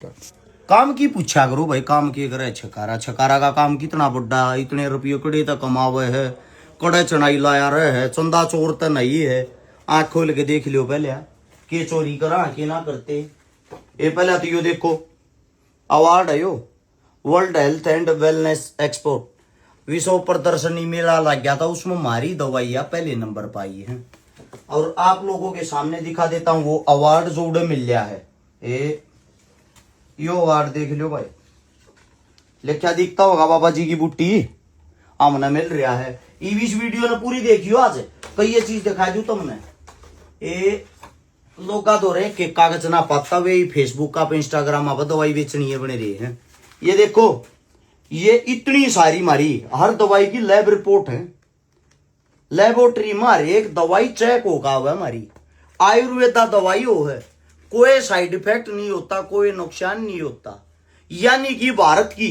काम की पूछा करो भाई, काम की करे छकारा। छकारा का काम कितना बड़ा, इतने रुपये कड़े तक कमावे है, कड़े चढ़ाई लाया रहे है, चंदा चोर तो नहीं है। आंख खोल के देख लियो पहले के चोरी करा के ना करते। ये पहले तो यो देखो अवार्ड है यो, world health and wellness expo, विश्व प्रदर्शनी मेला लग गया था, उसमें हमारी दवाइयां पहले नंबर पाई है। और आप लोगों के सामने दिखा देता हूँ वो अवार्ड जो उड़े मिल गया है। यो अवार्ड देख लो भाई, लिखा दिखता होगा बाबा जी की बुट्टी हमने मिल रहा है। इस वीडियो ने पूरी देखियो आज, कई ये चीज दिखाई दू तुमने। ये लोग दो रहे के कागज ना पाता वे फेसबुक का इंस्टाग्राम आप दवाई बेचनी है बने रहे हैं। ये देखो ये इतनी सारी मारी हर दवाई की लैब रिपोर्ट है, लेबोरेटरी में हर एक दवाई चेक होगा हुआ हमारी। आयुर्वेदा दवाई हो है, कोई साइड इफेक्ट नहीं होता, कोई नुकसान नहीं होता। यानी कि भारत की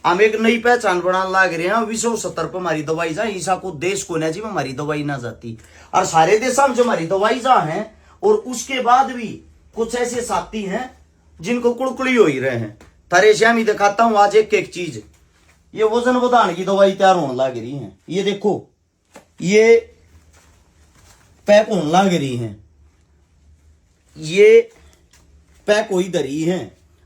हम एक नई पहचान बनाने लग रहे हैं। विश्व स्तर पर हमारी दवाई जा ईसा को देश को जी में हमारी दवाई ना जाती, और सारे देशों में जो हमारी दवाई जा है। और उसके बाद भी कुछ ऐसे साथी हैं जिनको कुड़कुड़ी हो ही रहे हैं। थारे श्याम ही दिखाता हूं आज एक एक चीज। ये वजन बढ़ाने की दवाई तैयार होने लग रही है। ये देखो ये पैक होने लग रही है, ये पैक हो इधर ही है।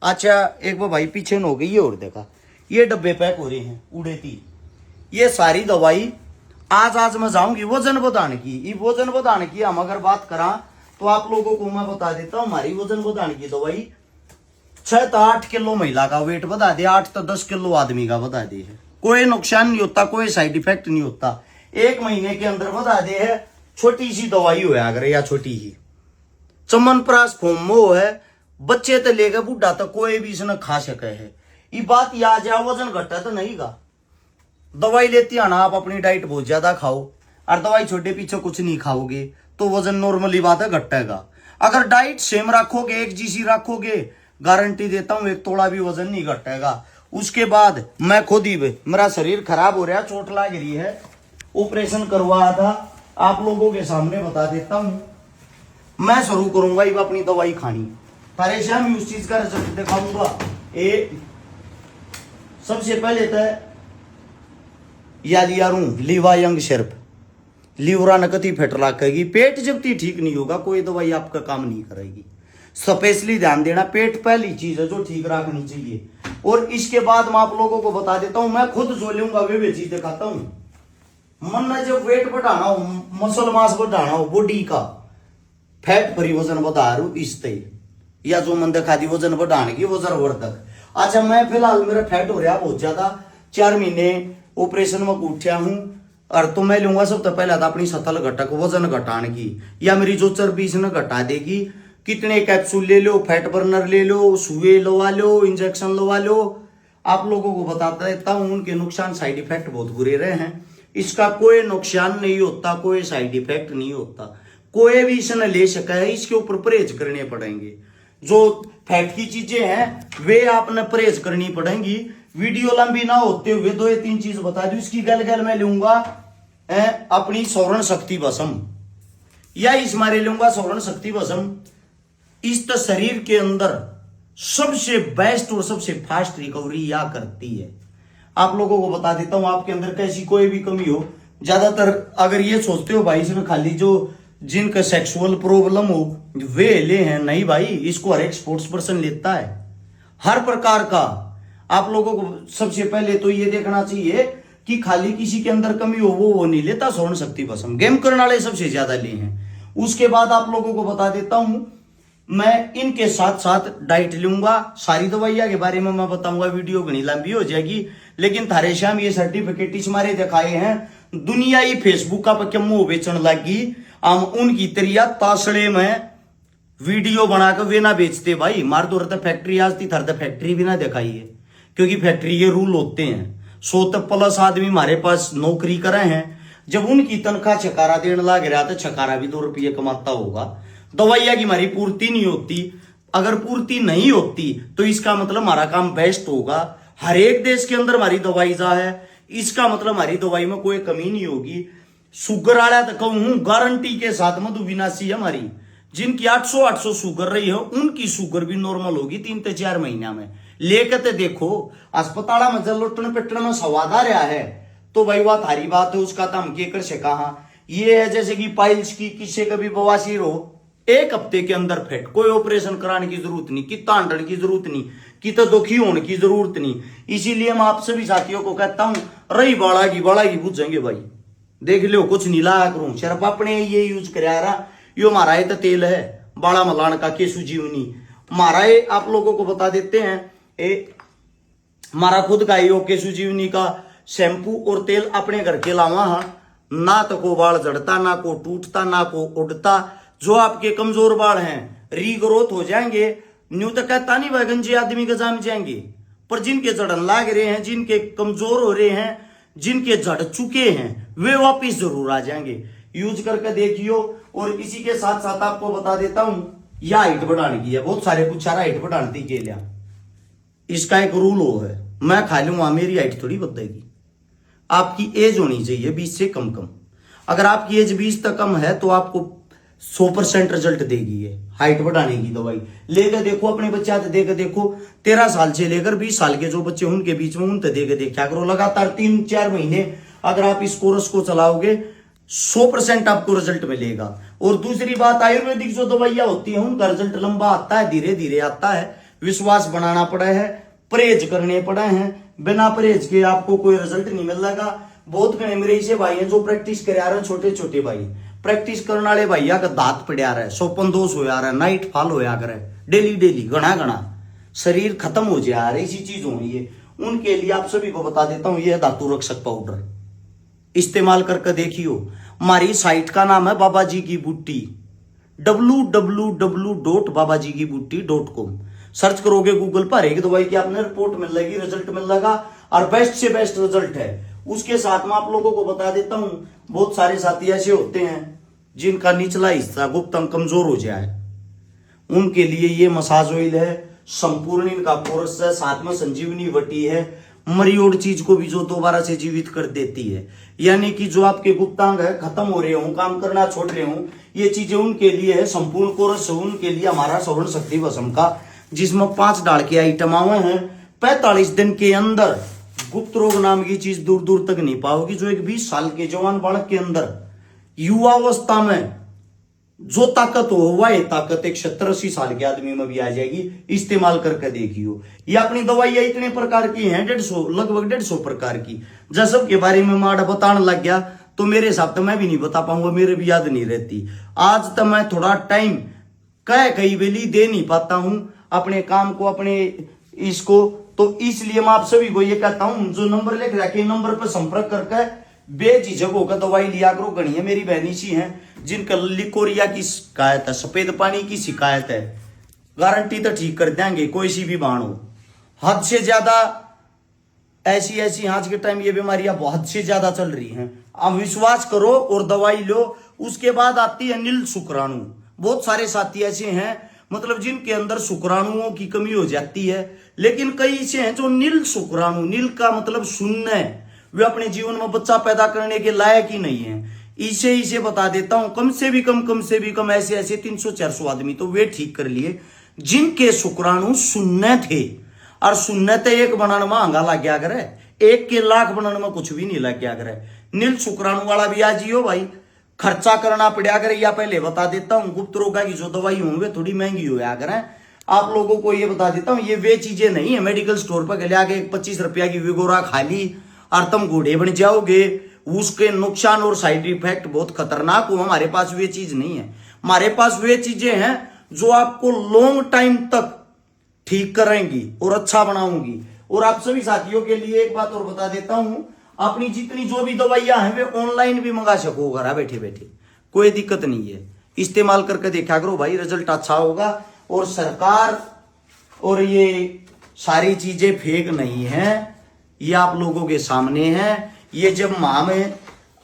अच्छा एक बार भाई पीछे न हो गई, ये और देखा ये डब्बे पैक हो रहे हैं उड़े थी। ये सारी दवाई आज मैं जाऊंगी वजन बढ़ाने की। ये वजन बढ़ाने की हम अगर बात करा तो आप लोगों को मैं बता देता हूं, हमारी वजन बढ़ाने की दवाई 6 तो 8 किलो महिला का वेट बढ़ा दे, 8 तो 10 किलो आदमी का बढ़ा दे है। कोई नुकसान नहीं होता, कोई साइड इफेक्ट नहीं होता। 1 महीने के अंदर बढ़ा दे है। छोटी सी दवाई हो अगर, या छोटी ही चमनप्राश फोमो है, बच्चे तो लेकर बूढ़ा तो कोई भी इसने खा सके है। ये बात याद है, वजन घटा तो नहीं गा। दवाई लेती आना आप अपनी डाइट बहुत ज्यादा खाओ, और दवाई छोटे पीछे कुछ नहीं खाओगे तो वजन नॉर्मली बात है घटेगा। अगर डाइट सेम रखोगे, एक जैसी रखोगे, गारंटी देता हूं 1 तोड़ा भी वजन नहीं घटेगा। उसके बाद मैं खुद ही मेरा शरीर खराब हो रहा, चोट लग रही है, ऑपरेशन करवाया था, आप लोगों के सामने बता देता हूं। मैं शुरू करूंगा ये अपनी दवाई खानी, सारे शाम उस चीज का रिजल्ट दिखाऊंगा। सबसे पहले तो याद यारू लीवा यंग सिर्फ लीवरा नकती फेट रखेगी। पेट जब तक ठीक नहीं होगा कोई दवाई आपका काम नहीं करेगी। स्पेशली ध्यान देना, पेट पहली चीज है जो ठीक रखनी चाहिए। और इसके बाद मैं आप लोगों को बता देता हूं, मैं खुद जो लूंगा वे चीज दिखाता हूं। मन में जब वेट बढ़ाना हो, मसल मास बढ़ाना हो, बॉडी का फैट भरी वजन बढ़ा रू इससे, या जो मन दिखा दी वजन बढ़ाने की वो जबरदस्त। अच्छा मैं फिलहाल मेरा फैट हो रहा बहुत ज्यादा, 4 महीने ऑपरेशन में उठा हूं। और तो मैं लूंगा सबसे पहले तो अपनी सतल घटक वजन घटाने की, या मेरी जो चर्बी इसने घटा देगी। कितने कैप्सूल ले लो, फैट बर्नर ले लो, सुए लवा लो, इंजेक्शन लवा लो, आप लोगों को बताता रहता हूं। उनके नुकसान साइड इफेक्ट बहुत बुरे रहे हैं। इसका कोई नुकसान नहीं होता, कोई साइड इफेक्ट नहीं होता, कोई भी इसने ले सका है। इसके ऊपर परहेज करने पड़ेंगे। जो फैट की चीजें हैं वे आपने परहेज करनी पड़ेंगी। वीडियो लंबी ना होते हुए 2 या 3 चीज बता दू। इसकी गल मैं लूंगा अपनी सौरण शक्ति भस्म, या इस मारे लूंगा सौरण शक्ति भस्म। इस तो शरीर के अंदर सबसे बेस्ट और सबसे फास्ट रिकवरी या करती है। आप लोगों को बता देता हूं, आपके अंदर कैसी कोई भी कमी हो, ज्यादातर अगर ये सोचते हो भाई इसमें खाली जो जिनका सेक्सुअल प्रॉब्लम हो वे ले हैं, नहीं भाई, इसको हर एक स्पोर्ट्स पर्सन लेता है, हर प्रकार का। आप लोगों को सबसे पहले तो ये देखना चाहिए कि खाली किसी के अंदर कमी हो वो नहीं लेता स्वर्ण शक्ति भस्म। गेम करने वाले सबसे ज्यादा ले हैं। उसके बाद आप लोगों को बता देता हूं, मैं इनके साथ साथ डाइट लूंगा। सारी दवाइयां के बारे में मैं बताऊंगा, वीडियो घनी लंबी हो जाएगी। लेकिन थारे श्याम ये सर्टिफिकेट इस मारे दिखाए हैं, दुनिया ही फेसबुक का क्या मुंह बेचने लगी। हम उनकी तरिया तासड़े में वीडियो बनाकर वे ना बेचते भाई। मार दो रहता फैक्ट्री आज थी, थर फैक्ट्री भी ना दिखाई है, क्योंकि फैक्ट्री के रूल होते हैं। 100+ आदमी हमारे पास नौकरी करे हैं। जब उनकी तनख्वाह छकारा देने लग रहा तो छकारा भी 2 रुपये कमाता होगा। दवाइया की हमारी पूर्ति नहीं होती। अगर पूर्ति नहीं होती तो इसका मतलब हमारा काम बेस्ट होगा। हर एक देश के अंदर हमारी दवाई जा है, इसका मतलब हमारी दवाई में कोई कमी नहीं होगी। शुगर आया तो कहूं गारंटी के साथ मधुविनाशी हमारी जिनकी 800 शुगर रही है उनकी शुगर भी नॉर्मल होगी 3 से 4 महीना में। लेकर देखो अस्पताल में जल लुटन पिटन में स्वाद आ रहा है तो भाई वह थारी बात है, उसका तो हम के कर से कहा। ये है जैसे कि पाइल्स की किसी का भी बवासीर हो, 1 हफ्ते के अंदर फेट, कोई ऑपरेशन कराने की जरूरत नहीं, कि तांडन की जरूरत नहीं, कि तो दुखी होने की जरूरत नहीं। इसीलिए मैं आप सभी साथियों को कहता हूं रही बाड़ा की पूछेंगे भाई, देख लो कुछ नहीं लाया करूं, सिर्फ अपने ये यूज करा यो हमारा ये तो तेल है बाड़ा मलान का केसु जीवनी हमारा ये आप लोगों को बता देते हैं। हमारा खुद का यो केसु जीवनी का शैम्पू और तेल अपने घर के लावा हाँ, ना तो को बाल जड़ता, ना को टूटता, ना को उड़ता। जो आपके कमजोर बाल हैं रीग्रोथ हो जाएंगे, न्यू तो कहता नहीं भाई गंजे आदमी का जाम जाएंगे, पर जिनके जड़न लाग रहे हैं, जिनके कमजोर हो रहे हैं, जिनके जड़ चुके हैं, वे वापिस जरूर आ जाएंगे। यूज करके देखियो। और इसी के साथ साथ आपको बता देता हूं यह हाइट बढ़ाने की है, बहुत सारे पूछा रहा हाइट बढ़ाने के लिए, इसका एक रूल हो है, मैं खा लूंगा मेरी हाइट थोड़ी बढ़ेगी। आपकी एज होनी चाहिए 20 से कम कम। अगर आपकी एज 20 तक कम है तो आपको 100% रिजल्ट देगी ये हाइट बढ़ाने की दवाई। लेकर देखो अपने बच्चा देकर देखो, 13 साल से लेकर 20 साल के जो बच्चे उनके बीच में उनसे देकर देखा करो, लगातार 3-4 महीने अगर आप इस कोर्स को चलाओगे 100% आपको रिजल्ट मिलेगा। और दूसरी बात, आयुर्वेदिक जो दवाइयां होती है उनका रिजल्ट लंबा आता है, धीरे धीरे आता है, विश्वास बनाना पड़ा है, परहेज करने पड़े हैं, बिना परहेज के आपको कोई रिजल्ट नहीं मिलेगा। बहुत घने मेरे ऐसे भाई हैं जो प्रैक्टिस करा रहे हैं, छोटे छोटे भाई प्रैक्टिस करने वाले भैया का दांत पड़ा रहा है, सोपन दोष हो रहा है, नाइट फॉल होया करे डेली डेली, घना घना शरीर खत्म हो जा रहा है, इसी चीज हो रही है। उनके लिए आप सभी को बता देता हूं यह धातु रक्षक पाउडर इस्तेमाल करके देखियो। हमारी साइट का नाम है बाबा जी की बूटी, www.babajikibooty.com। सर्च करोगे गूगल पर एक दवाई की आपने रिपोर्ट मिल जाएगी, रिजल्ट मिल जाएगा, और बेस्ट से बेस्ट रिजल्ट है। उसके साथ में आप लोगों को बता देता हूं बहुत सारे साथी ऐसे होते हैं जिनका निचला हिस्सा गुप्त अंग कमजोर हो जाए, उनके लिए ये मसाज ऑयल है, संपूर्ण इनका कोर्स है, साथ में संजीवनी वटी है, मरियोड चीज को भी जो दोबारा से जीवित कर देती है। यानी कि जो आपके गुप्तांग है खत्म हो रहे हो, काम करना छोड़ रहे हो, ये चीजें उनके लिए है। संपूर्ण कोर्स उनके लिए हमारा सवर्ण शक्ति भस्म का, जिसमें 5 डाल के आइटम आए हैं। 45 दिन के अंदर गुप्त रोग नाम की चीज दूर दूर तक नहीं पाओगी। जो एक 20 साल के जवान बालक के अंदर युवावस्था में जो ताकत हो वह ताकत एक 70-80 साल के आदमी में भी आ जाएगी। इस्तेमाल करके देखियो। ये अपनी दवाइयां इतने प्रकार की हैं, 150 लगभग 150 प्रकार की। जब सबके बारे में माड़ा बताने लग गया तो मेरे हिसाब से मैं भी नहीं बता पाऊंगा, मेरे भी याद नहीं रहती। आज तक मैं थोड़ा टाइम कई वेली दे नहीं पाता हूं अपने काम को, अपने इसको, तो इसलिए मैं आप सभी को ये कहता हूं जो नंबर लिख रखे नंबर पर संपर्क करके बेझिझक होकर दवाई लिया करो। गणिया मेरी बहनी सी हैं जिनका लिकोरिया की शिकायत है, सफेद पानी की शिकायत है, गारंटी तो ठीक कर देंगे कोई सी भी बाण हो। हद से ज्यादा ऐसी आज के टाइम ये बीमारियां बहुत से ज्यादा चल रही हैं। अब विश्वास करो और दवाई लो। उसके बाद आती है नील शुक्राणु। बहुत सारे साथी ऐसे हैं मतलब जिनके अंदर शुक्राणुओं की कमी हो जाती है, लेकिन कई ऐसे हैं जो नील शुक्राणु, नील का मतलब शून्य है, वे अपने जीवन में बच्चा पैदा करने के लायक ही नहीं है। इसे बता देता हूं, कम से भी कम ऐसे 300-400 आदमी तो वे ठीक कर लिए जिनके शुक्राणु शून्य थे। और शून्य तो एक बनाने में महंगा लग गया करे, 1 के लाख बनाने में कुछ भी नहीं लग गया करे। नील शुक्राणु वाला भी आ जियो भाई, खर्चा करना पड़ा करे। या पहले बता देता हूं गुप्त रोगा की जो दवाई होंगे थोड़ी महंगी हो गया करें। आप लोगों को ये बता देता हूं ये वे चीजें नहीं है मेडिकल स्टोर पर ले आके 25 रुपया की विगोरा खा ली और तुम घोड़े बन जाओगे। उसके नुकसान और साइड इफेक्ट बहुत खतरनाक हो। हमारे पास वे चीज नहीं है, हमारे पास वे चीजें हैं जो आपको लॉन्ग टाइम तक ठीक करेंगी और अच्छा बनाऊंगी। और आप सभी साथियों के लिए एक बात और बता देता हूं, अपनी जितनी जो भी दवाइयां हैं वे ऑनलाइन भी मंगा सको घर बैठे बैठे, कोई दिक्कत नहीं है। इस्तेमाल करके देखा करो भाई, रिजल्ट अच्छा होगा। और सरकार और ये सारी चीजें फेक नहीं है, ये आप लोगों के सामने है। ये जब मां में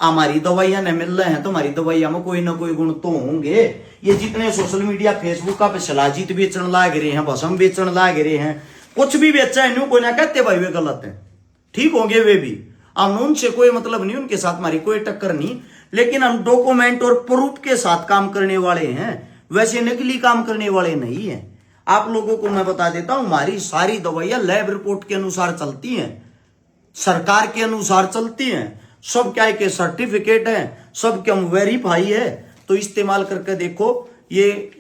हमारी दवाइयां न मिल रहे हैं तो हमारी दवाइयां में कोई ना कोई गुण तो होंगे। ये जितने सोशल मीडिया फेसबुक का पे शिलाजीत बेचने लाग रहे हैं, भस्म बेचने लाग रहे हैं, कुछ भी बेचा है न्यू कोई ना कहते भाई वे गलत है, ठीक होंगे वे भी, हम उनसे कोई मतलब नहीं, उनके साथ हमारी कोई टक्कर नहीं। लेकिन हम डॉक्यूमेंट और प्रूफ के साथ काम करने वाले हैं। वैसे नकली काम करने वाले नहीं है। आप लोगों को मैं बता देता हूं, हमारी सारी दवाइयां लैब रिपोर्ट के अनुसार चलती हैं, सरकार के अनुसार चलती हैं, सब क्या है कि सर्टिफिकेट है, सब क्या वेरीफाई है। तो इस्तेमाल करके देखो। ये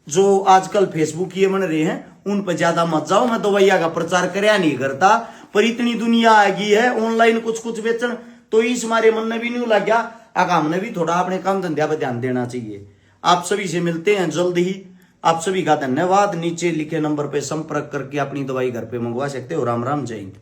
जो आजकल फेसबुक ये बन रहे हैं उन पर ज्यादा मत जाओ। मैं दवाइया का प्रचार करया नहीं करता, पर इतनी दुनिया आ गई है ऑनलाइन कुछ कुछ बेचन, तो इस हमारे मन में भी नहीं लग गया। आगे हमने भी थोड़ा अपने काम धंधा पर ध्यान देना चाहिए। आप सभी से मिलते हैं जल्द ही। आप सभी का धन्यवाद। नीचे लिखे नंबर पे संपर्क करके अपनी दवाई घर पे मंगवा सकते हो। राम राम, जय हिंद।